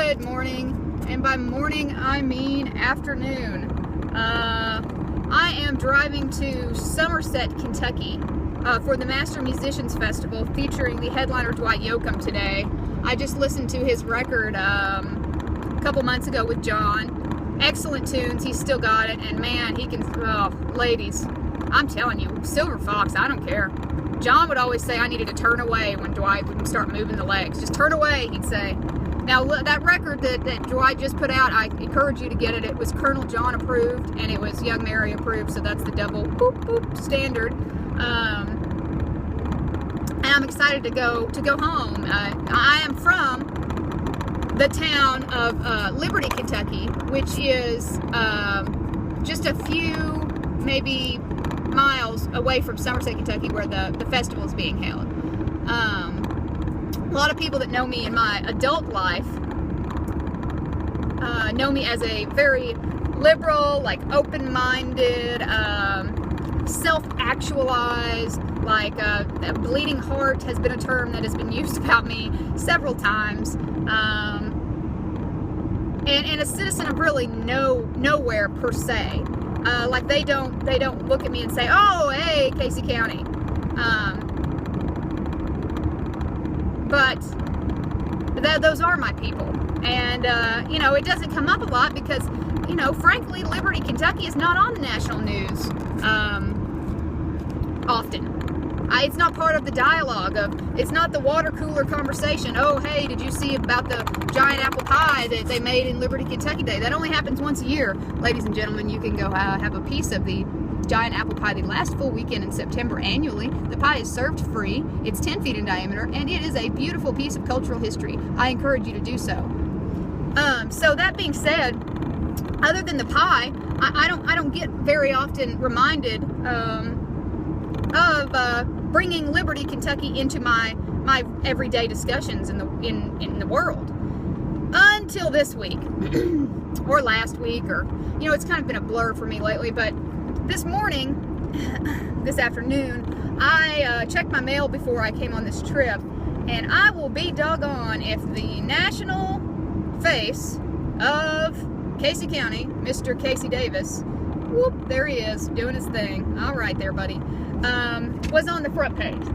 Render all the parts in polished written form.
Good morning, and by morning I mean afternoon. I am driving to Somerset, Kentucky for the Master Musicians Festival featuring the headliner Dwight Yoakam today. I just listened to his record a couple months ago with John. Excellent tunes, he's still got it, and man, he can, ladies, I'm telling you, Silver Fox, I don't care. John would always say I needed to turn away when Dwight would start moving the legs. Just turn away, he'd say. Now, that record that Dwight just put out, I encourage you to get it. It was Colonel John approved, and it was Young Mary approved, so that's the double boop boop standard. And I'm excited to go home. I am from the town of Liberty, Kentucky, which is just a few, maybe miles away from Somerset, Kentucky, where the festival is being held. A lot of people that know me in my adult life know me as a very liberal, like open-minded, self-actualized, like a bleeding heart has been a term that has been used about me several times, and a citizen of really nowhere per se. Like they don't look at me and say, "Oh, hey, Casey County." But those are my people, and it doesn't come up a lot because, frankly, Liberty, Kentucky is not on the national news often. It's not part of the dialogue it's not the water cooler conversation. Oh, hey, did you see about the giant apple pie that they made in Liberty, Kentucky Day? That only happens once a year. Ladies and gentlemen, you can go have a piece of the giant apple pie the last full weekend in September annually. The pie is served free. It's 10 feet in diameter, and it is a beautiful piece of cultural history. I encourage you to do so. So that being said, other than the pie, I don't get very often reminded of bringing Liberty, Kentucky into my everyday discussions in the world until this week or last week, or it's kind of been a blur for me lately. But this afternoon, I checked my mail before I came on this trip, and I will be doggone if the national face of Casey County, Mr. Casey Davis, whoop, there he is, doing his thing. All right there, buddy. Was on the front page.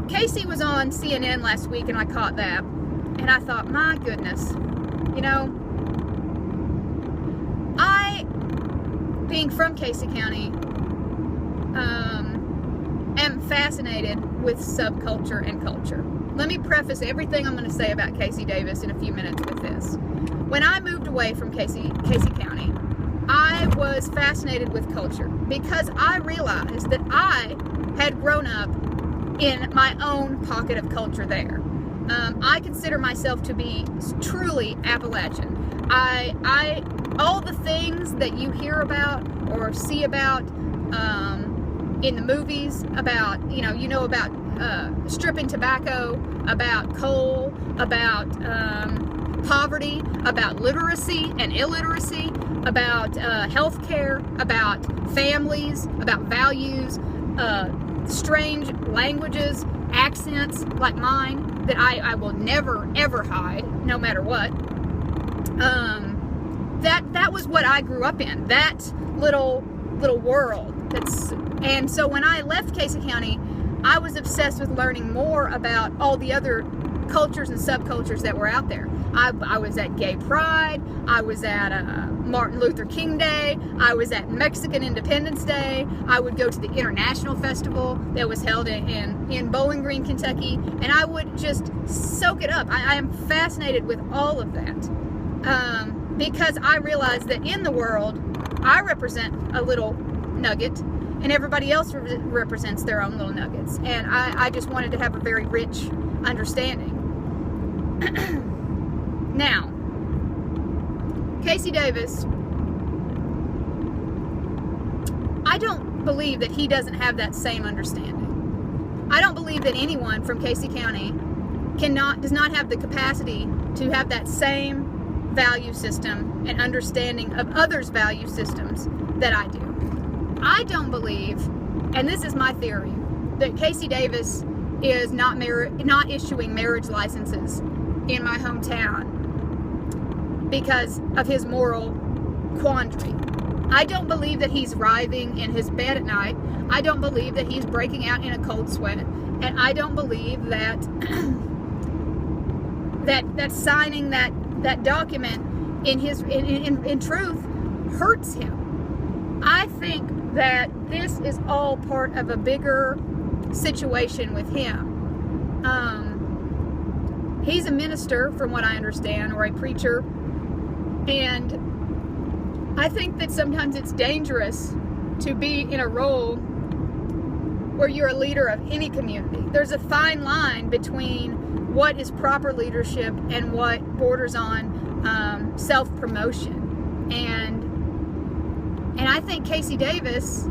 Casey was on CNN last week, and I caught that, and I thought, my goodness, I, being from Casey County, am fascinated with subculture and culture. Let me preface everything I'm going to say about Casey Davis in a few minutes with this. When I moved away from Casey County, I was fascinated with culture because I realized that I had grown up in my own pocket of culture there. I consider myself to be truly Appalachian. All the things that you hear about or see about in the movies about, about stripping tobacco, about coal, about poverty, about literacy and illiteracy, about healthcare, about families, about values, strange languages, accents like mine that I will never ever hide, no matter what. That was what I grew up in. That little world. And so when I left Casey County, I was obsessed with learning more about all the other cultures and subcultures that were out there. I was at Gay Pride, I was at Martin Luther King Day, I was at Mexican Independence Day, I would go to the International Festival that was held in Bowling Green, Kentucky, and I would just soak it up. I am fascinated with all of that because I realize that in the world, I represent a little nugget, and everybody else represents their own little nuggets, and I just wanted to have a very rich understanding. Now, Casey Davis, I don't believe that he doesn't have that same understanding. I don't believe that anyone from Casey County does not have the capacity to have that same value system and understanding of others' value systems that I do. I don't believe, and this is my theory, that Casey Davis is not issuing marriage licenses in my hometown because of his moral quandary. I don't believe that he's writhing in his bed at night. I don't believe that he's breaking out in a cold sweat. And I don't believe that that signing that document in truth hurts him. I think that this is all part of a bigger situation with him. He's a minister, from what I understand, or a preacher, and I think that sometimes it's dangerous to be in a role where you're a leader of any community. There's a fine line between what is proper leadership and what borders on self-promotion. And I think Casey Davis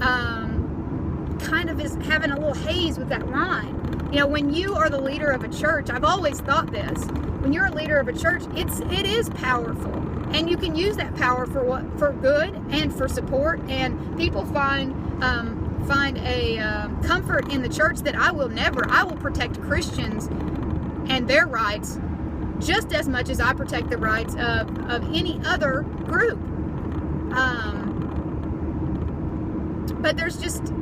kind of is having a little haze with that line. You know, when you are the leader of a church, I've always thought this, when you're a leader of a church, it is powerful. And you can use that power for good and for support. And people find a comfort in the church that I will protect Christians and their rights just as much as I protect the rights of any other group. But there's just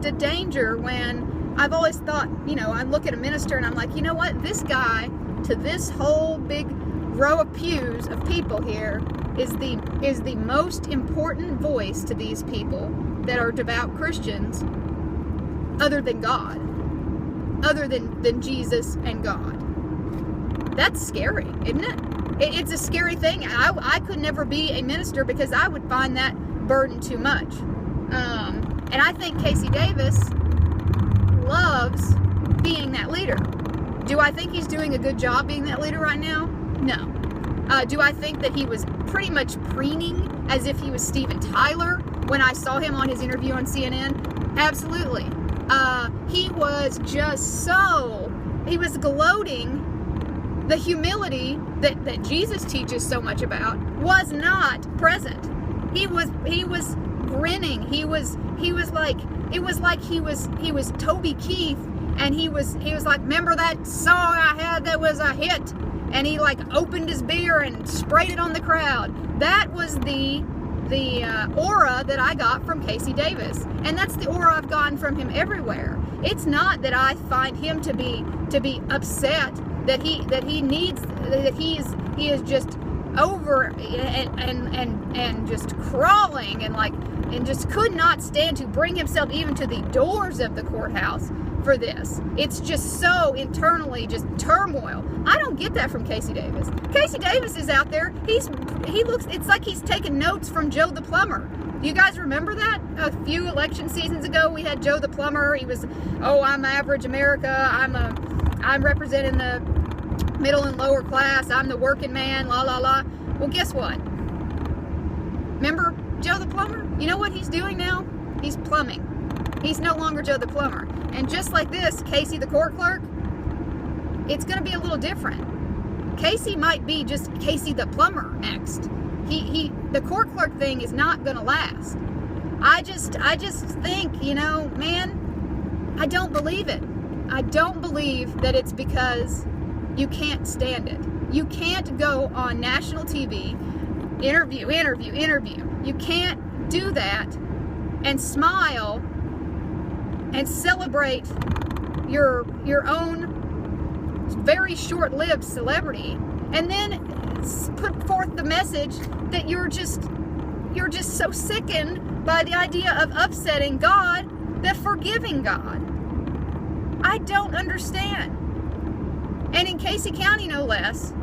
a danger when I've always thought, you know, I look at a minister and I'm like, you know what, this guy to this whole big row of pews of people here is the most important voice to these people that are devout Christians, other than God, other than Jesus and God. That's scary, isn't it? It's a scary thing. I could never be a minister because I would find that burden too much. And I think Casey Davis loves being that leader. Do I think he's doing a good job being that leader right now? No. Do I think that he was pretty much preening as if he was Steven Tyler when I saw him on his interview on CNN? Absolutely. He was he was gloating. The humility that Jesus teaches so much about was not present. He was grinning. He was like, it was like he was Toby Keith, and he was like, remember that song I had that was a hit? And he like opened his beer and sprayed it on the crowd. That was the aura that I got from Casey Davis, and that's the aura I've gotten from him everywhere. It's not that I find him to be upset that he is just over and just crawling and just could not stand to bring himself even to the doors of the courthouse for this. It's just so internally just turmoil. I don't get that from Casey Davis. Casey Davis is out there. It's like he's taking notes from Joe the Plumber. You guys remember that? A few election seasons ago, we had Joe the Plumber. He was, I'm average America. I'm representing the middle and lower class. I'm the working man, la la la. Well, guess what? Remember Joe the Plumber? You know what he's doing now? He's plumbing. He's no longer Joe the Plumber. And just like this, Casey the court clerk, it's going to be a little different. Casey might be just Casey the Plumber next. The court clerk thing is not going to last. I just think, man, I don't believe it. I don't believe that it's because you can't stand it. You can't go on national TV, interview. You can't do that and smile and celebrate your own very short-lived celebrity, and then put forth the message that you're just so sickened by the idea of upsetting God, the forgiving God. I don't understand. And in Casey County, no less,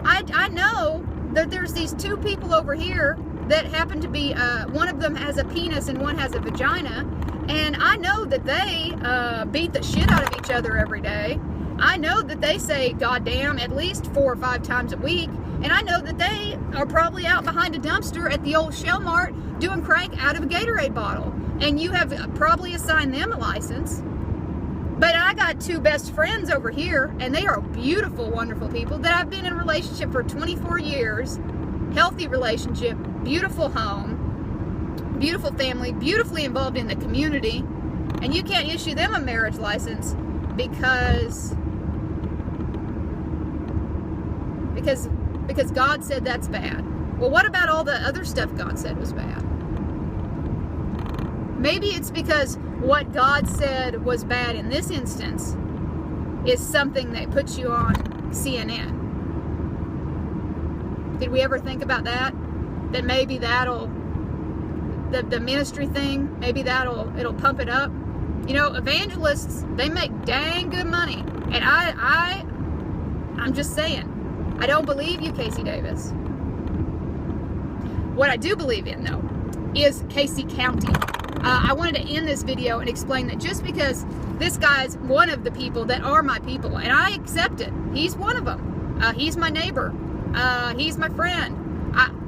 I know that there's these two people over here that happen to be, one of them has a penis and one has a vagina, and I know that they beat the shit out of each other every day. I know that they say goddamn at least 4 or 5 times a week, and I know that they are probably out behind a dumpster at the old Shell Mart doing crank out of a Gatorade bottle, and you have probably assigned them a license. But I got 2 best friends over here, and they are beautiful, wonderful people that I've been in a relationship for 24 years, healthy relationship, beautiful home, beautiful family, beautifully involved in the community, and you can't issue them a marriage license because God said that's bad. Well, what about all the other stuff God said was bad? Maybe it's because what God said was bad in this instance is something that puts you on CNN. Did we ever think about that? That maybe that'll, the ministry thing, maybe it'll pump it up. You know, evangelists, they make dang good money. And I'm just saying, I don't believe you, Casey Davis. What I do believe in, though, is Casey County. I wanted to end this video and explain that just because this guy's one of the people that are my people, and I accept it. He's one of them. He's my neighbor. He's my friend.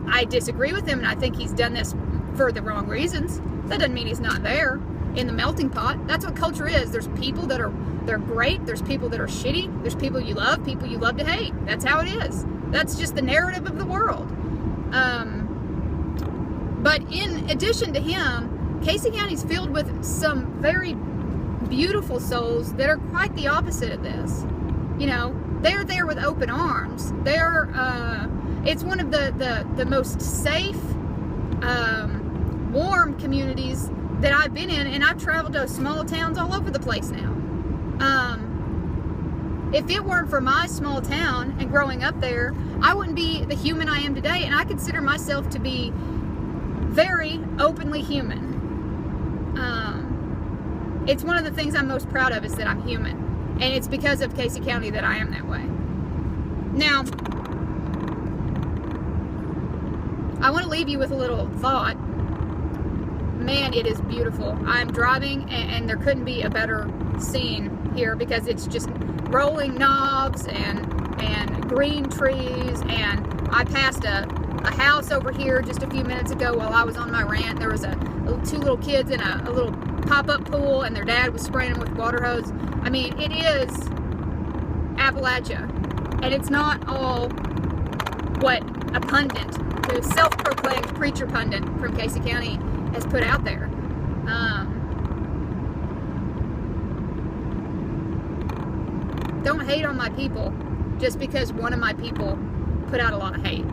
I disagree with him, and I think he's done this for the wrong reasons. That doesn't mean he's not there in the melting pot. That's what culture is. There's people that they're great. There's people that are shitty. There's people you love to hate. That's how it is. That's just the narrative of the world. But in addition to him, Casey County's filled with some very beautiful souls that are quite the opposite of this. You know, they're there with open arms. It's one of the most safe, warm communities that I've been in, and I've traveled to small towns all over the place now. If it weren't for my small town and growing up there, I wouldn't be the human I am today, and I consider myself to be very openly human. It's one of the things I'm most proud of is that I'm human, and it's because of Casey County that I am that way. Now, I want to leave you with a little thought. Man, it is beautiful. I'm driving, and there couldn't be a better scene here because it's just rolling knobs and green trees, and I passed a house over here just a few minutes ago while I was on my rant. There was two little kids in a little pop-up pool, and their dad was spraying them with a water hose. I mean, it is Appalachia, and it's not all what a pundit, who self-proclaimed preacher pundit from Casey County, has put out there. Don't hate on my people just because one of my people put out a lot of hate.